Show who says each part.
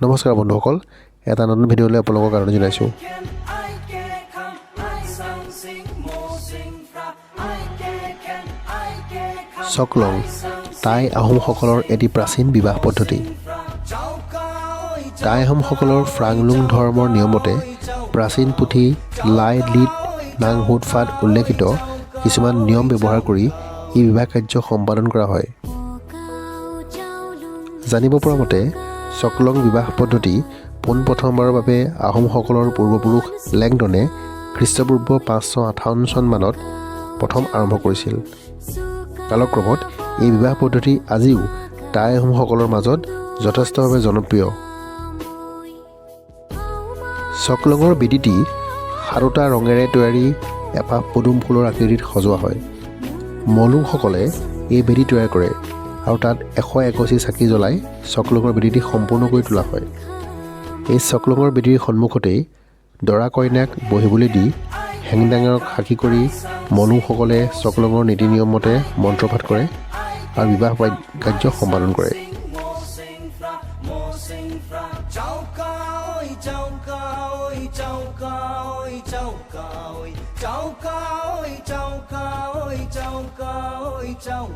Speaker 1: নমস্কাৰ বন্ধুসকল, এটা নতুন ভিডিঅ'লৈ আপোনালোকক কাৰণে জনাইছোঁ। চকলং টাই আহোমসকলৰ এটি প্ৰাচীন বিবাহ পদ্ধতি। টাই আহোমসকলৰ ফ্ৰাংলুং ধৰ্মৰ নিয়মতে প্ৰাচীন পুথি লাই লিট নাংহুটফাত উল্লেখিত কিছুমান নিয়ম ব্যৱহাৰ কৰি এই বিবাহ কাৰ্য সম্পাদন কৰা হয়। জানিব পৰা মতে চকলং বিবাহ পদ্ধতি পোনপ্ৰথমবাৰৰ বাবে আহোমসকলৰ পূৰ্বপুৰুষ লেংডনে খ্ৰীষ্টপূৰ্ব 558 চনমানত প্ৰথম আৰম্ভ কৰিছিল। কালক্ৰমত এই বিবাহ পদ্ধতি আজিও টাই আহোমসকলৰ মাজত যথেষ্টভাৱে জনপ্ৰিয়। চকলঙৰ বেদীটি 7টা ৰঙেৰে তৈয়াৰী এপাহ পদুম ফুলৰ আকৃতিত সজোৱা হয়। মলুংসকলে এই বেদী তৈয়াৰ কৰে আৰু তাত 181 চাকি জ্বলাই চকলঙৰ বেদীটি সম্পূৰ্ণ কৰি তোলা হয়। এই চকলঙৰ বেদীৰ সন্মুখতেই দৰা কইনাক বহিবলৈ দি হেংদাঙক সাক্ষী কৰি মলুংসকলে চকলঙৰ নীতি নিয়ম মতে মন্ত্ৰপাঠ কৰে আৰু বিবাহ কাৰ্য সম্পাদন কৰে।
Speaker 2: Chào